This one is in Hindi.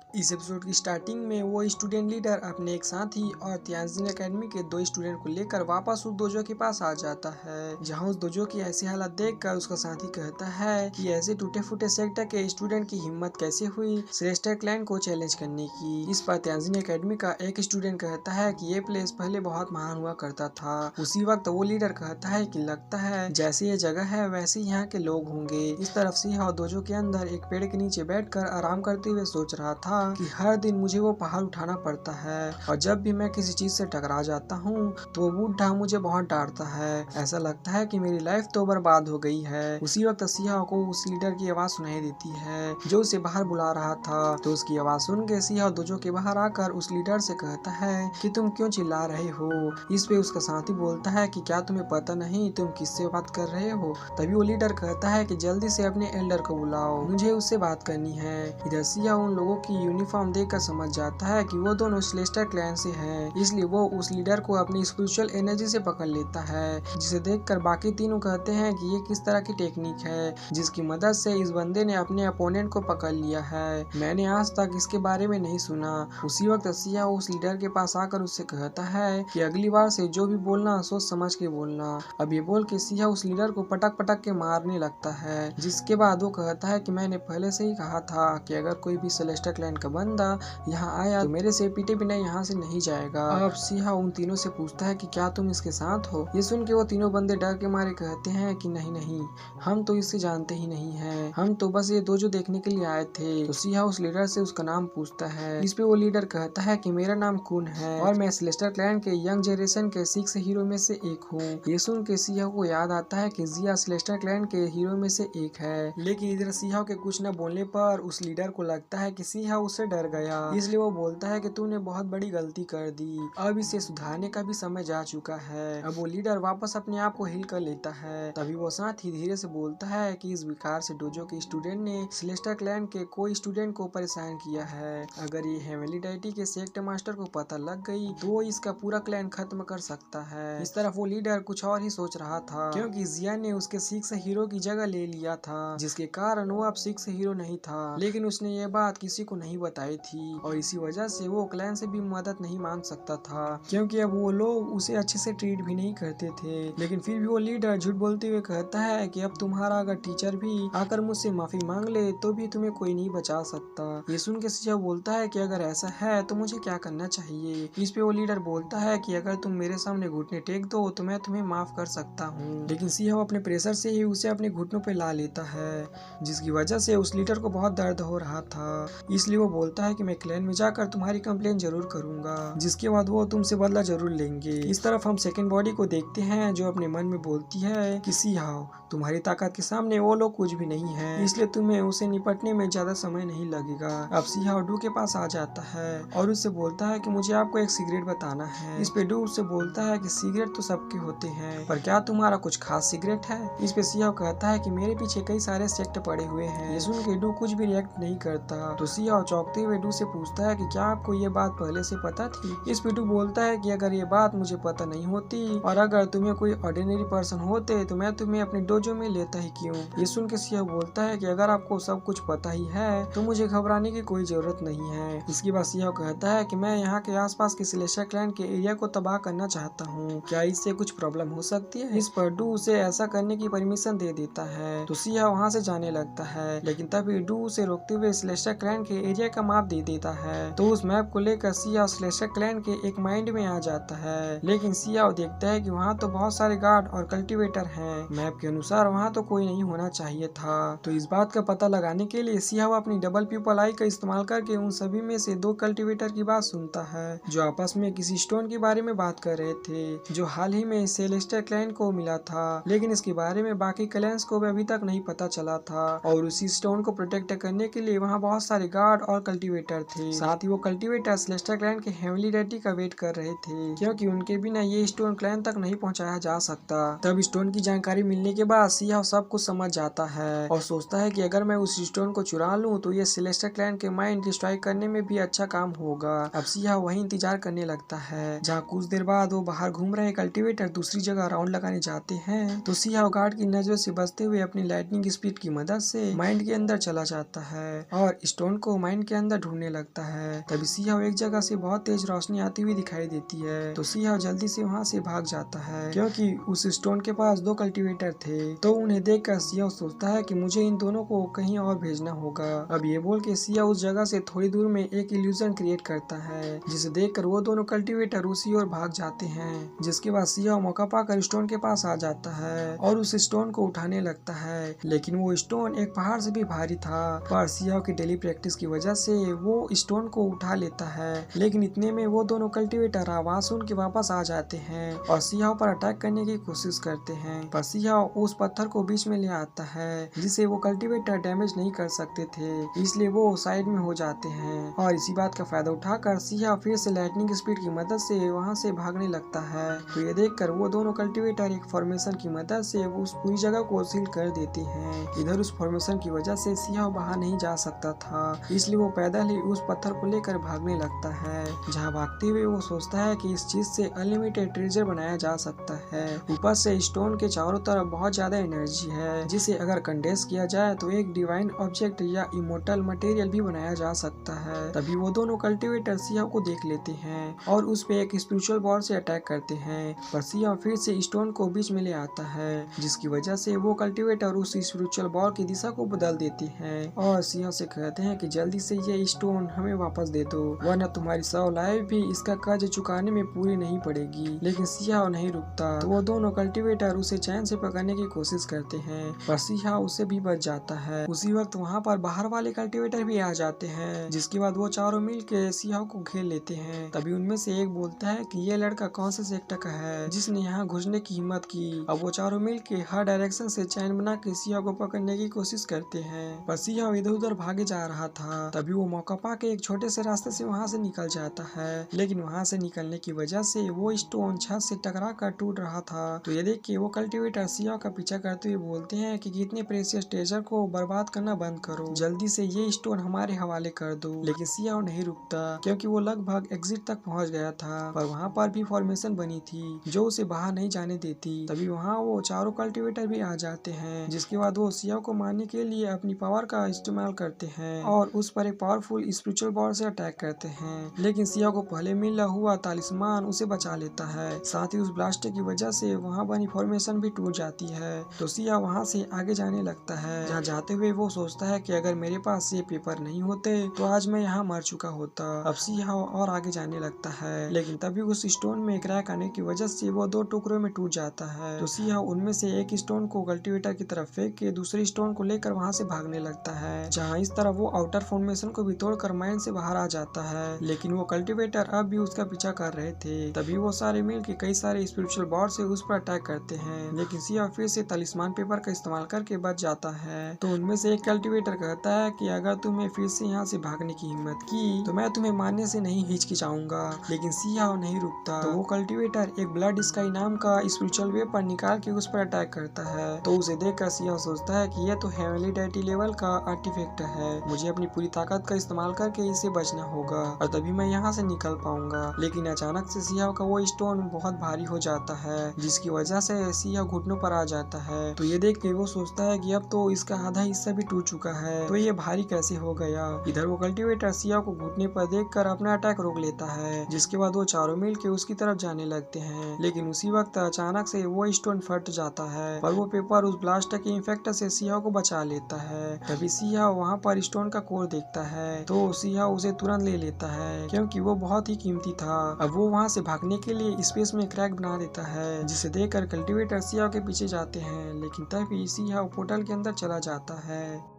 इस एपिसोड की स्टार्टिंग में वो स्टूडेंट लीडर अपने एक साथी और तियानजिन एकेडमी के 2 स्टूडेंट को लेकर वापस उस दोजो के पास आ जाता है, जहां उस दोजो की ऐसी हालत देखकर उसका साथी कहता है कि ऐसे टूटे फूटे सेक्टर के स्टूडेंट की हिम्मत कैसे हुई सेलेस्टर क्लैन को चैलेंज करने की। इस पर तियानजिन एकेडमी का एक स्टूडेंट कहता है कि ये प्लेस पहले बहुत महान हुआ करता था। उसी वक्त वो लीडर कहता है कि लगता है जैसे ये जगह है वैसे यहाँ के लोग होंगे। इस तरफ सिहा दोजो के अंदर एक पेड़ के नीचे बैठकर आराम करते हुए सोच रहा था कि हर दिन मुझे वो पहाड़ उठाना पड़ता है और जब भी मैं किसी चीज से टकरा जाता हूँ तो वो बूढ़ा मुझे बहुत डांटता है। ऐसा लगता है कि मेरी लाइफ तो बर्बाद हो गई है। उसी वक्त सिहा को उस लीडर की आवाज सुनाई देती है जो उसे बाहर बुला रहा था। तो उसकी आवाज सुन के सिहा दोजो के बाहर आकर उस लीडर से कहता है कि तुम क्यों चिल्ला रहे हो। इस पे उसका साथी बोलता है कि क्या तुम्हें पता नहीं तुम किससे बात कर रहे हो। तभी वो लीडर कहता है कि जल्दी से अपने एल्डर को बुलाओ, मुझे उससे बात करनी है। इधर सिहा उन लोगों की यूनिफॉर्म देखकर समझ जाता है कि वो दोनों सेलेस्टर क्लैन से हैं, इसलिए वो उस लीडर को अपनी स्पिरिचुअल एनर्जी से पकड़ लेता है, जिसे देखकर बाकी तीनों कहते हैं कि ये किस तरह की टेक्निक है जिसकी मदद से इस बंदे ने अपने अपोनेंट को पकड़ लिया है। मैंने आज तक इसके बारे में नहीं सुना। उसी वक्त सिया उस लीडर के पास आकर उससे कहता है कि अगली बार से जो भी बोलना सोच समझ के बोलना। अब ये बोल के सिया उस लीडर को पटक पटक के मारने लगता है, जिसके बाद वो कहता है कि मैंने पहले से ही कहा था कि अगर कोई भी सेलेस्टर क्लैन का बंदा यहाँ आया तो मेरे से पीटे बिना यहाँ से नहीं जाएगा। अब सिहा उन तीनों से पूछता है कि क्या तुम इसके साथ हो। ये सुन के वो तीनों बंदे डर के मारे कहते हैं कि नहीं नहीं, हम तो इससे जानते ही नहीं हैं, हम तो बस ये दोजो देखने के लिए आए थे। तो सिहा उस लीडर से उसका नाम पूछता है, इस पे वो लीडर कहता है कि मेरा नाम कुन है और मैं सेलेस्टर क्लैन के यंग जनरेशन के 6 हीरो में से एक हूँ। ये सुन के सिहा को याद आता है कि जिया सेलेस्टर क्लैन के हीरो में से एक है, लेकिन इधर सिहा के कुछ न बोलने पर उस लीडर को लगता है कि सिहा उससे डर गया, इसलिए वो बोलता है कि तूने बहुत बड़ी गलती कर दी, अब इसे सुधारने का भी समय जा चुका है। अब वो लीडर वापस अपने आप को हील कर लेता है। तभी वो साथ ही धीरे से बोलता है कि इस विकार से डोजो के स्टूडेंट ने सेलेस्टर क्लैन के कोई स्टूडेंट को परेशान किया है। अगर ये हेवनली डेटी के सेक्ट मास्टर को पता लग गई तो वो इसका पूरा क्लैन खत्म कर सकता है। इस तरफ वो लीडर कुछ और ही सोच रहा था, क्योंकि जिया ने उसके 6 हीरो की जगह ले लिया था, जिसके कारण वो अब 6 हीरो नहीं था। लेकिन उसने ये बात किसी को नहीं बताई थी और इसी वजह से वो क्लैन से भी मदद नहीं मांग सकता था, क्योंकि अब वो लोग उसे अच्छे से ट्रीट भी नहीं करते थे। लेकिन फिर भी वो लीडर झूठ बोलते हुए कहता है कि अब तुम्हारा अगर टीचर भी आकर मुझसे माफी मांग ले तो भी तुम्हें कोई नहीं बचा सकता। ये सुन के सिया बोलता है कि अगर ऐसा है तो मुझे क्या करना चाहिए। इस पे वो लीडर बोलता है कि अगर तुम मेरे सामने घुटने टेक दो तो मैं तुम्हें माफ कर सकता हूँ। लेकिन सिया अपने प्रेशर से ही उसे अपने घुटनों पे ला लेता है, जिसकी वजह से उस लीडर को बहुत दर्द हो रहा था। इसलिए वो बोलता है कि मैं क्लैन में जाकर तुम्हारी कंप्लेन जरूर करूंगा, जिसके बाद वो तुमसे बदला जरूर लेंगे। इस तरफ हम सेकंड बॉडी को देखते हैं जो अपने मन में बोलती है कि सिहाओ तुम्हारी ताकत के सामने वो लोग कुछ भी नहीं है, इसलिए तुम्हें उसे निपटने में ज्यादा समय नहीं लगेगा। अब सिहाओ डू के पास आ जाता है और उससे बोलता है कि मुझे आपको एक सिगरेट बताना है। इस पे डू उससे बोलता है कि सिगरेट तो सबके होते हैं, पर क्या तुम्हारा कुछ खास सिगरेट है। इस पे सिहाओ कहता है कि मेरे पीछे कई सारे सेक्ट पड़े हुए हैं। ये सुन के डू कुछ भी रिएक्ट नहीं करता। तो सिहाओ चौंकते हुए डू से पूछता है कि क्या आपको ये बात पहले से पता थी। इस पे डू बोलता है कि अगर ये बात मुझे पता नहीं होती और अगर तुम्हें कोई ऑर्डिनरी पर्सन होते तो मैं तुम्हें अपने डोजो में लेता ही क्यों। ये सुन के सिहाओ बोलता है कि अगर आपको सब कुछ पता ही है तो मुझे घबराने की कोई जरूरत नहीं है। इसके बाद सिहाओ कहता है कि मैं यहाँ के आसपास के सेलेस्टर क्लैन के एरिया को तबाह करना चाहता हूँ, क्या इससे कुछ प्रॉब्लम हो सकती है। इस पर डू उसे ऐसा करने की परमिशन दे देता है। तो सिहाओ वहाँ से जाने लगता है, लेकिन तभी डू उसे रोकते हुए सेलेस्टर क्लैन के एरिया का मैप दे देता है। तो उस मैप को लेकर सिहाओ सेलेस्टर क्लैन के एक माइंड में आ जाता है, लेकिन सिहाओ देखता है कि वहाँ तो बहुत सारे गार्ड और कल्टीवेटर हैं। मैप के अनुसार वहाँ तो कोई नहीं होना चाहिए था। तो इस बात का पता लगाने के लिए सिहाओ अपनी डबल पीपल आई का इस्तेमाल करके उन सभी में से 2 कल्टीवेटर की बात सुनता है, जो आपस में किसी स्टोन के बारे में बात कर रहे थे जो हाल ही में सेलेस्टर क्लैन को मिला था। लेकिन इसके बारे में बाकी क्लैंस को भी अभी तक नहीं पता चला था और उसी स्टोन को प्रोटेक्ट करने के लिए वहाँ बहुत सारे गार्ड और कल्टीवेटर थे। साथ ही वो कल्टीवेटर सेलेस्टर क्लैन के हेवनली डेटी का वेट कर रहे थे, क्योंकि उनके बिना ये स्टोन क्लैन तक नहीं पहुँचाया जा सकता। तब स्टोन की जानकारी मिलने के बाद सिहाओ सब कुछ समझ जाता है और सोचता है कि अगर मैं उस स्टोन को चुरा लूं तो ये सेलेस्टर क्लैन के माइंड डिस्ट्रॉय करने में भी अच्छा काम होगा। अब सिहाओ वही इंतजार करने लगता है, जहाँ कुछ देर बाद वो बाहर घूम रहे कल्टीवेटर दूसरी जगह राउंड लगाने जाते हैं। तो सिहाओ गार्ड की नजरों से बचते हुए अपनी लाइटनिंग स्पीड की मदद से माइंड के अंदर चला जाता है और स्टोन को माइंड डिवाइन के अंदर ढूंढने लगता है। तभी सियाओ एक जगह से बहुत तेज रोशनी आती हुई दिखाई देती है, तो सियाओ जल्दी से वहाँ से भाग जाता है क्योंकि उस स्टोन के पास 2 कल्टीवेटर थे। तो उन्हें देखकर सियाओ सोचता है कि मुझे इन दोनों को कहीं और भेजना होगा। अब ये बोल के सियाओ उस जगह से थोड़ी दूर में एक इल्यूजन क्रिएट करता है, जिसे देखकर वो दोनों कल्टीवेटर उसी ओर भाग जाते हैं। जिसके बाद सियाओ मौका पाकर स्टोन के पास आ जाता है और उस स्टोन को उठाने लगता है, लेकिन वो स्टोन एक पहाड़ से भी भारी था। पर सियाओ की डेली प्रैक्टिस की वजह से वो स्टोन को उठा लेता है, लेकिन इतने में वो दोनों कल्टीवेटर आवाज सुन के वापस आ जाते हैं और सियाओ पर अटैक करने की कोशिश करते हैं। पर सियाओ उस पत्थर को बीच में ले आता है, जिसे वो कल्टीवेटर डैमेज नहीं कर सकते थे, इसलिए वो साइड में हो जाते हैं। और इसी बात का फायदा उठाकर सियाओ फिर से लाइटनिंग स्पीड की मदद से वहाँ से भागने लगता है। तो ये देखकर वो दोनों कल्टीवेटर एक फॉर्मेशन की मदद से उस पूरी जगह को सील कर देते हैं। इधर उस फॉर्मेशन की वजह से सियाओ बाहर नहीं जा सकता था, इसलिए वो पैदल ही उस पत्थर को लेकर भागने लगता है। जहाँ भागते हुए वो सोचता है कि इस चीज से अनलिमिटेड ट्रेजर बनाया जा सकता है। ऊपर से स्टोन के चारों तरफ बहुत ज्यादा एनर्जी है, जिसे अगर कंडेंस किया जाए तो एक डिवाइन ऑब्जेक्ट या इमोर्टल मटेरियल भी बनाया जा सकता है। तभी वो दोनों कल्टीवेटर सियाओ को देख लेते हैं और उस पे एक स्पिरिचुअल बॉल से अटैक करते हैं। पर सियाओ फिर से स्टोन को बीच में ले आता है, जिसकी वजह से वो कल्टीवेटर उस स्पिरिचुअल बॉल की दिशा को बदल देते हैं और सियाओ से कहते हैं कि जल्दी से ये स्टोन हमें वापस दे दो, वरना तुम्हारी 100 लाइफ भी इसका कर्ज चुकाने में पूरी नहीं पड़ेगी। लेकिन सियाओ नहीं रुकता, तो वो दोनों कल्टीवेटर उसे चैन से पकड़ने की कोशिश करते हैं, पर सियाओ उससे भी बच जाता है। उसी वक्त वहाँ पर बाहर वाले कल्टीवेटर भी आ जाते हैं, जिसके बाद वो चारों मिल के सियाओ को घेर लेते हैं। तभी उनमें से एक बोलता है कि ये लड़का कौन से सेक्टर का है जिसने यहाँ घुसने की हिम्मत की। अब वो चारों मिल के हर डायरेक्शन से चैन बना के सियाओ को पकड़ने की कोशिश करते हैं, पर सियाओ इधर उधर भागे जा रहा था। तभी वो मौका पाके एक छोटे से रास्ते से वहाँ से निकल जाता है, लेकिन वहाँ से निकलने की वजह से वो स्टोन छत से टकरा कर टूट रहा था। तो ये देख के वो कल्टीवेटर सियाओ का पीछा करते हुए बोलते हैं कि कितने प्रेशियस ट्रेजर को बर्बाद करना बंद करो, जल्दी से ये स्टोन हमारे हवाले कर दो। लेकिन सियाओ नहीं रुकता, क्योंकि वो लगभग एग्जिट तक पहुंच गया था, पर वहाँ पर भी फॉर्मेशन बनी थी जो उसे बाहर नहीं जाने देती। तभी वहाँ वो चारों कल्टीवेटर भी आ जाते हैं, जिसके बाद वो सियाओ को मारने के लिए अपनी पावर का इस्तेमाल करते हैं और उस पर एक पावरफुल स्पिरिचुअल बॉल से अटैक करते हैं। लेकिन सियाओ को पहले मिला हुआ तालिस्मान उसे बचा लेता है। साथ ही उस ब्लास्टर की वजह से वहाँ बनी फॉर्मेशन भी टूट जाती है। तो सियाओ वहाँ से आगे जाने लगता है। जहाँ जाते हुए वो सोचता है कि अगर मेरे पास ये पेपर नहीं होते तो आज मैं यहाँ मर चुका होता। अब सियाओ और आगे जाने लगता है, लेकिन तभी उस स्टोन में क्रैक आने की वजह से वो 2 टुकड़ों में टूट जाता है। तो सियाओ उनमें से एक स्टोन को कल्टीवेटर की तरफ फेंक के दूसरे स्टोन को लेकर वहाँ से भागने लगता है। जहाँ इस तरह वो आउटर फॉर्मेशन को भी तोड़कर माइन से बाहर आ जाता है, लेकिन वो कल्टीवेटर अब भी उसका पीछा कर रहे थे। तभी वो सारे मिल के कई सारे स्पिरिचुअल बॉल से उस पर अटैक करते हैं, लेकिन सियाओ फिर से तालिस्मान पेपर का इस्तेमाल करके बच जाता है। तो उनमें से एक कल्टीवेटर कहता है कि अगर तुम्हें फिर से यहाँ से भागने की हिम्मत की तो मैं तुम्हें मारने से नहीं हिचकिचाऊंगा। लेकिन सियाओ नहीं रुकता, तो वो कल्टीवेटर एक ब्लड स्काई नाम का स्पिरिचुअल वेपन निकाल के उस पर अटैक करता है। तो उसे देखकर सियाओ सोचता है कि यह तो हेवनली डेटी लेवल का आर्टिफैक्ट है, मुझे अपनी पूरी ताकत का इस्तेमाल करके इसे बचना होगा और तभी मैं यहाँ से निकल पाऊंगा। लेकिन अचानक से सियाओ का वो स्टोन बहुत भारी हो जाता है, जिसकी वजह से सियाओ घुटनों पर आ जाता है। तो ये देख के वो सोचता है कि अब तो इसका आधा हिस्सा भी टूट चुका है, तो ये भारी कैसे हो गया। इधर वो कल्टीवेटर सियाओ को घुटने पर देखकर अपना अटैक रोक लेता है, जिसके बाद वो चारों मिल के उसकी तरफ जाने लगते हैं। लेकिन उसी वक्त अचानक से वो स्टोन फट जाता है, पर वो पेपर उस ब्लास्टर के इन्फेक्टर से सियाओ को बचा लेता है। तभी सियाओ वहाँ पर स्टोन का कोर देखता है, तो सियाओ उसे तुरंत ले लेता है, क्योंकि वो बहुत ही कीमती था। अब वो वहाँ से भागने के लिए स्पेस में क्रैक बना देता है, जिसे देखकर कल्टीवेटर सियाओ के पीछे जाते हैं, लेकिन तभी सियाओ पोर्टल के अंदर चला जाता है।